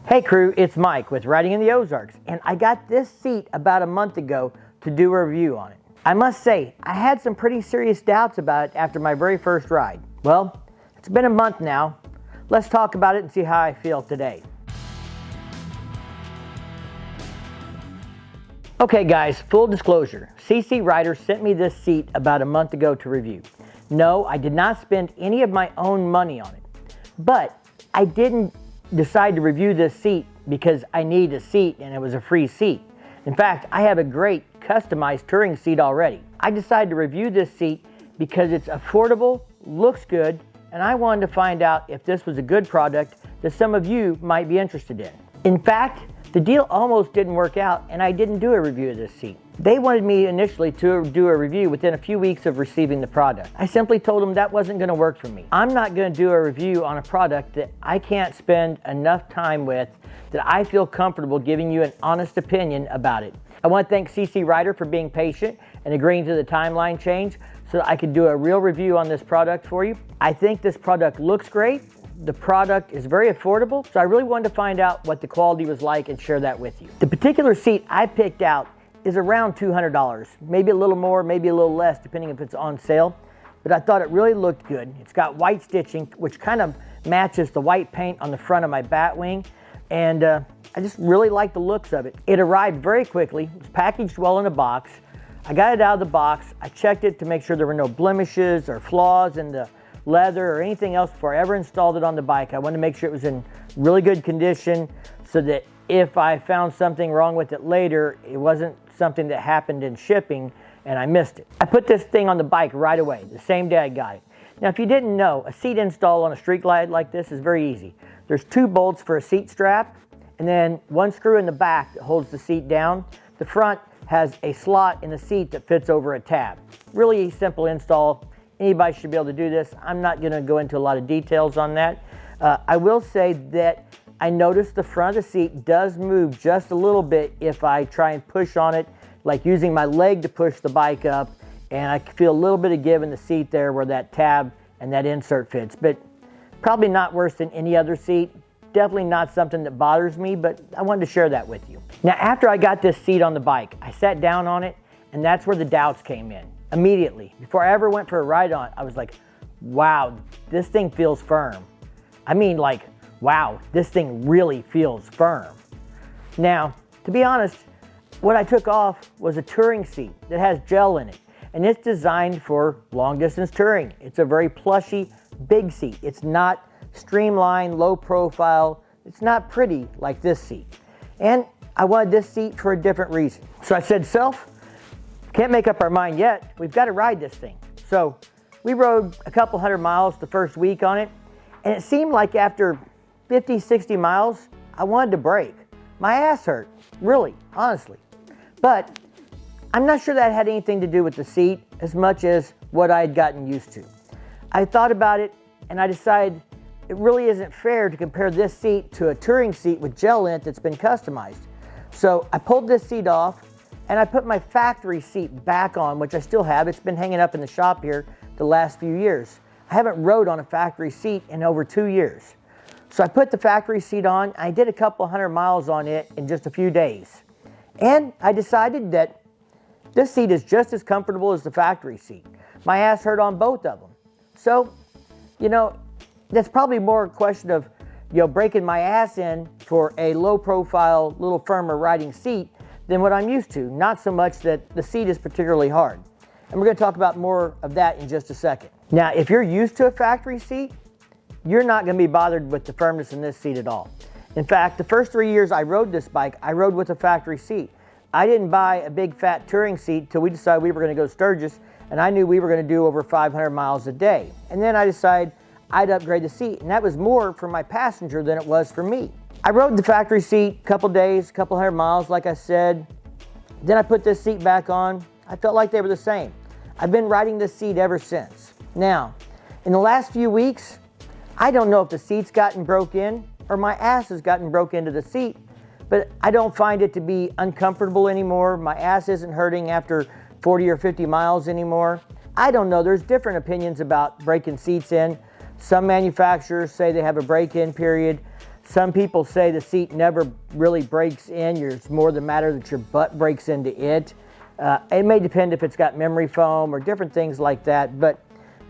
Hey crew, it's Mike with Riding in the Ozarks, and I got this seat about a month ago to do a review on it. I must say, I had some pretty serious doubts about it after my very first ride. Well, it's been a month now. Let's talk about it and see how I feel today. Okay guys, full disclosure, CC Rider sent me this seat about a month ago to review. No, I did not spend any of my own money on it, but I didn't decide to review this seat because I need a seat and it was a free seat. In fact, I have a great customized touring seat already. I decided to review this seat because it's affordable, looks good, and I wanted to find out if this was a good product that some of you might be interested in. In fact, the deal almost didn't work out and I didn't do a review of this seat. They wanted me initially to do a review within a few weeks of receiving the product. I simply told them that wasn't going to work for me. I'm not going to do a review on a product that I can't spend enough time with that I feel comfortable giving you an honest opinion about it. I want to thank CC Rider for being patient and agreeing to the timeline change so that I could do a real review on this product for you. I think this product looks great. The product is very affordable, so I really wanted to find out what the quality was like and share that with you. The particular seat I picked out is around $200, maybe a little more, maybe a little less, depending if it's on sale, but I thought it really looked good. It's got white stitching, which kind of matches the white paint on the front of my bat wing, and I just really like the looks of it. It arrived very quickly, it was packaged well in a box. I got it out of the box, I checked it to make sure there were no blemishes or flaws in the leather or anything else before I ever installed it on the bike. I wanted to make sure it was in really good condition so that if I found something wrong with it later, it wasn't something that happened in shipping and I missed it. I put this thing on the bike right away, the same day I got it. Now, if you didn't know, a seat install on a street glide like this is very easy. There's 2 bolts for a seat strap and then 1 screw in the back that holds the seat down. The front has a slot in the seat that fits over a tab. Really simple install. Anybody should be able to do this. I'm not going to go into a lot of details on that. I will say that I noticed the front of the seat does move just a little bit if I try and push on it, like using my leg to push the bike up, and I feel a little bit of give in the seat there where that tab and that insert fits, but probably not worse than any other seat. Definitely not something that bothers me, but I wanted to share that with you. Now, after I got this seat on the bike, I sat down on it, and that's where the doubts came in. Immediately, before I ever went for a ride on it, I was like, wow, this thing feels firm. I mean, like, wow, this thing really feels firm. Now, to be honest, what I took off was a touring seat that has gel in it, and it's designed for long distance touring. It's a very plushy, big seat. It's not streamlined, low profile. It's not pretty like this seat. And I wanted this seat for a different reason. So I said, self, can't make up our mind yet. We've got to ride this thing. So we rode a couple 100 miles the first week on it, and it seemed like after 50, 60 miles, I wanted to break. My ass hurt, really, honestly. But I'm not sure that had anything to do with the seat as much as what I had gotten used to. I thought about it, and I decided it really isn't fair to compare this seat to a touring seat with gel in it that's been customized. So I pulled this seat off, and I put my factory seat back on, which I still have. It's been hanging up in the shop here the last few years. I haven't rode on a factory seat in over 2 years. So I put the factory seat on. I did a couple 100 miles on it in just a few days. And I decided that this seat is just as comfortable as the factory seat. My ass hurt on both of them. So, that's probably more a question of, breaking my ass in for a low profile, little firmer riding seat than what I'm used to. Not so much that the seat is particularly hard. And we're going to talk about more of that in just a second. Now, if you're used to a factory seat, you're not going to be bothered with the firmness in this seat at all. In fact, the first 3 years I rode this bike, I rode with a factory seat. I didn't buy a big fat touring seat till we decided we were going to go Sturgis, and I knew we were going to do over 500 miles a day. And then I decided I'd upgrade the seat, and that was more for my passenger than it was for me. I rode the factory seat a couple days, a couple 100 miles, like I said. Then I put this seat back on. I felt like they were the same. I've been riding this seat ever since. Now, in the last few weeks, I don't know if the seat's gotten broke in or my ass has gotten broke into the seat, but I don't find it to be uncomfortable anymore. My ass isn't hurting after 40 or 50 miles anymore. I don't know. There's different opinions about breaking seats in. Some manufacturers say they have a break-in period. Some people say the seat never really breaks in. It's more the matter that your butt breaks into it. It may depend if it's got memory foam or different things like that, but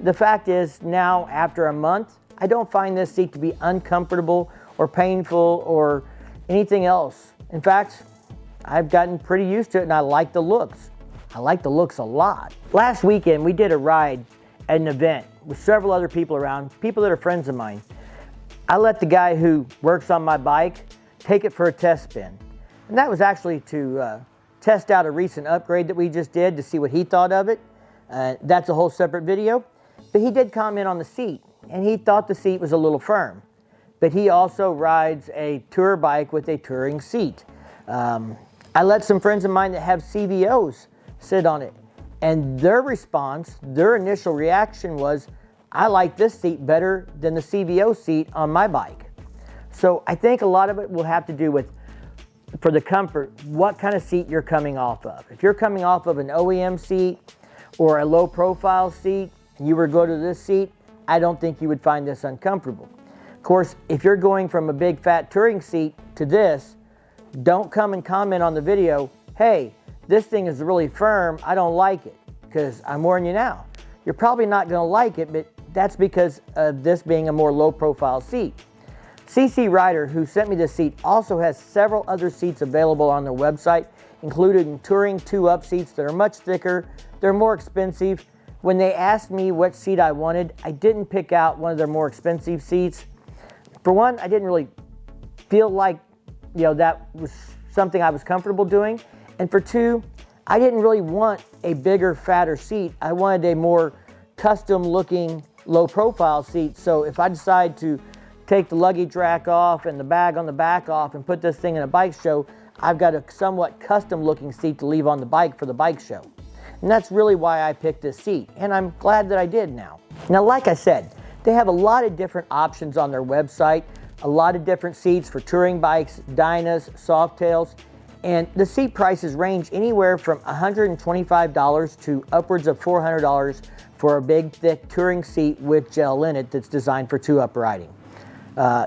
the fact is now after a month, I don't find this seat to be uncomfortable or painful or anything else. In fact, I've gotten pretty used to it and I like the looks. I like the looks a lot. Last weekend, we did a ride at an event with several other people around, people that are friends of mine. I let the guy who works on my bike take it for a test spin. And that was actually to test out a recent upgrade that we just did to see what he thought of it. That's a whole separate video. But he did comment on the seat, and he thought the seat was a little firm. But he also rides a tour bike with a touring seat. I let some friends of mine that have CVOs sit on it, and their response, their initial reaction was, I like this seat better than the CVO seat on my bike. So I think a lot of it will have to do with, for the comfort, what kind of seat you're coming off of. If you're coming off of an OEM seat or a low profile seat, and you were to go to this seat, I don't think you would find this uncomfortable. Of course, if you're going from a big fat touring seat to this, don't come and comment on the video, hey, this thing is really firm, I don't like it, because I'm warning you now. You're probably not going to like it, but that's because of this being a more low profile seat. CC Rider, who sent me this seat, also has several other seats available on their website, including touring 2-up seats that are much thicker, they're more expensive. When they asked me what seat I wanted, I didn't pick out one of their more expensive seats. For one, I didn't really feel like, that was something I was comfortable doing. And for two, I didn't really want a bigger, fatter seat. I wanted a more custom looking, low profile seat. So if I decide to take the luggage rack off and the bag on the back off and put this thing in a bike show, I've got a somewhat custom looking seat to leave on the bike for the bike show. And that's really why I picked this seat, and I'm glad that I did now. Now, like I said, they have a lot of different options on their website, a lot of different seats for touring bikes, Dynas, Softails, and the seat prices range anywhere from $125 to upwards of $400 for a big, thick touring seat with gel in it that's designed for 2-up riding.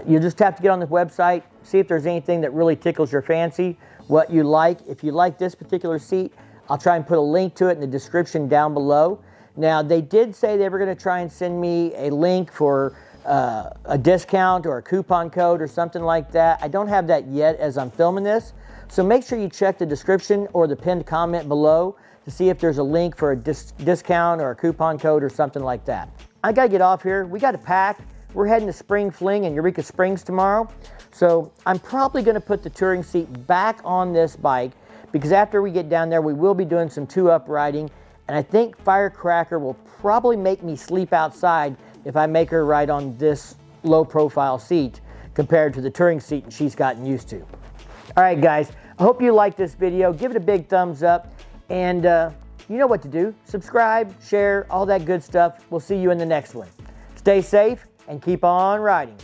You just have to get on the website, see if there's anything that really tickles your fancy, what you like. If you like this particular seat, I'll try and put a link to it in the description down below. Now, they did say they were going to try and send me a link for a discount or a coupon code or something like that. I don't have that yet as I'm filming this. So make sure you check the description or the pinned comment below to see if there's a link for a discount or a coupon code or something like that. I got to get off here. We got to pack. We're heading to Spring Fling in Eureka Springs tomorrow. So I'm probably going to put the touring seat back on this bike, because after we get down there, we will be doing some 2-up riding, and I think Firecracker will probably make me sleep outside if I make her ride on this low-profile seat compared to the touring seat she's gotten used to. All right, guys, I hope you liked this video. Give it a big thumbs up, and you know what to do. Subscribe, share, all that good stuff. We'll see you in the next one. Stay safe and keep on riding.